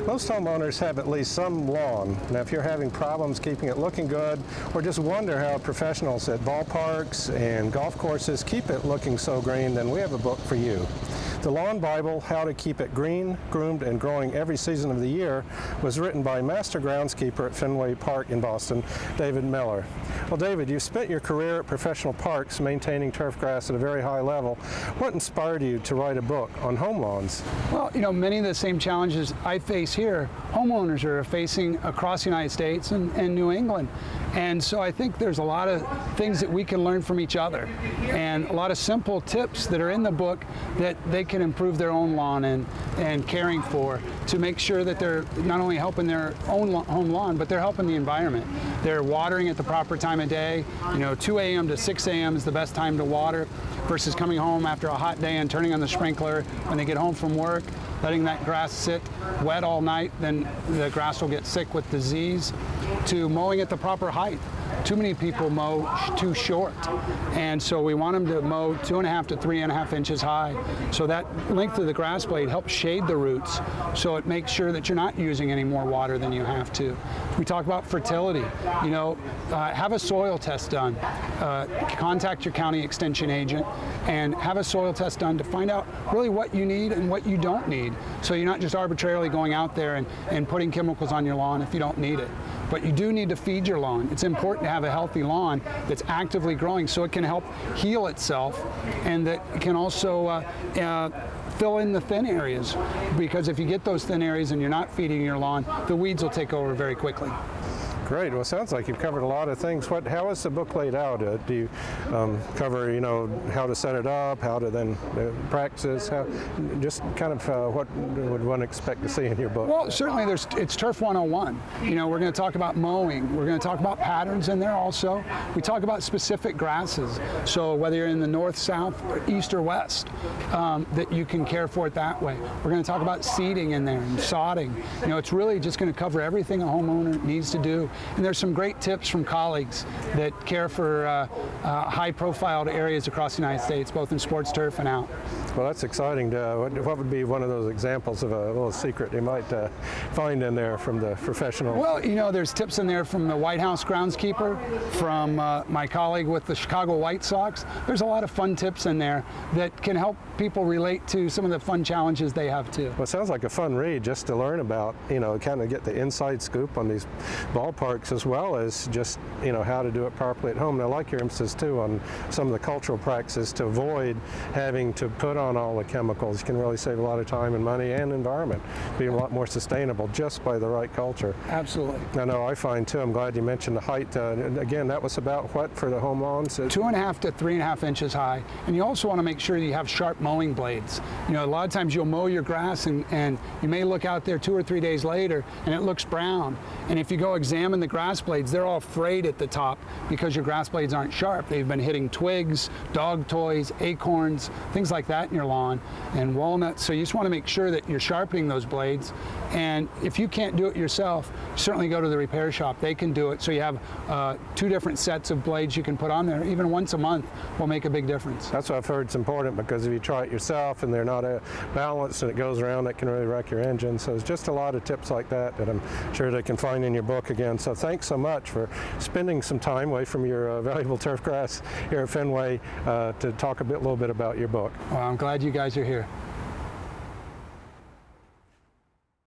Most homeowners have at least some lawn. Now, if you're having problems keeping it looking good, or just wonder how professionals at ballparks and golf courses keep it looking so green, then we have a book for you. The Lawn Bible, How to Keep It Green, Groomed, and Growing Every Season of the Year, was written by master groundskeeper at Fenway Park in Boston, David Mellor. Well, David, you've spent your career at professional parks maintaining turf grass at a very high level. What inspired you to write a book on home lawns? Well, you know, many of the same challenges I face here, homeowners are facing across the United States and New England. And so I think there's a lot of things that we can learn from each other, and a lot of simple tips that are in the book that they can improve their own lawn and caring for, to make sure that they're not only helping their own home lawn, but they're helping the environment. They're watering at the proper time of day. You know, 2 a.m. to 6 a.m. is the best time to water, versus coming home after a hot day and turning on the sprinkler when they get home from work, letting that grass sit wet all night. Then the grass will get sick with disease. To mowing at the proper height. Too many people mow too short, and so we want them to mow 2.5 to 3.5 inches high. So that length of the grass blade helps shade the roots, so it makes sure that you're not using any more water than you have to. We talk about fertility. You know, have a soil test done. Contact your county extension agent and have a soil test done to find out really what you need and what you don't need. So you're not just arbitrarily going out there and putting chemicals on your lawn if you don't need it. But you do need to feed your lawn. It's important to have a healthy lawn that's actively growing so it can help heal itself, and that can also fill in the thin areas. Because if you get those thin areas and you're not feeding your lawn, the weeds will take over very quickly. Great. Well, it sounds like you've covered a lot of things. How is the book laid out? Do you cover, you know, how to set it up, how to then practice? Just kind of what would one expect to see in your book? Well, certainly it's Turf 101. You know, we're going to talk about mowing. We're going to talk about patterns in there also. We talk about specific grasses. So whether you're in the north, south, east, or west, that you can care for it that way. We're going to talk about seeding in there and sodding. You know, it's really just going to cover everything a homeowner needs to do. And there's some great tips from colleagues that care for high-profile areas across the United States, both in sports turf and out. Well, that's exciting. What would be one of those examples of a little secret you might find in there from the professional? Well, you know, there's tips in there from the White House groundskeeper, from my colleague with the Chicago White Sox. There's a lot of fun tips in there that can help people relate to some of the fun challenges they have too. Well, it sounds like a fun read just to learn about, you know, kind of get the inside scoop on these ballparks, as well as just, you know, how to do it properly at home. And I like your emphasis too on some of the cultural practices to avoid having to put on all the chemicals. You can really save a lot of time and money and environment, be a lot more sustainable just by the right culture. Absolutely. I know I find too, I'm glad you mentioned the height. Again, that was about what for the home lawns? 2.5 to 3.5 inches high. And you also want to make sure that you have sharp mowing blades. You know, a lot of times you'll mow your grass and you may look out there 2 or 3 days later and it looks brown. And if you go examine the grass blades, they're all frayed at the top because your grass blades aren't sharp. They've been hitting twigs, dog toys, acorns, things like that in your lawn, and walnuts. So you just want to make sure that you're sharpening those blades. And if you can't do it yourself, certainly go to the repair shop. They can do it. So you have 2 different sets of blades you can put on there. Even once a month will make a big difference. That's what I've heard is important, because if you try it yourself and they're not balanced and it goes around, it can really wreck your engine. So it's just a lot of tips like that that I'm sure they can find in your book again. So thanks so much for spending some time away from your valuable turf grass here at Fenway to talk a little bit about your book. Well, I'm glad you guys are here.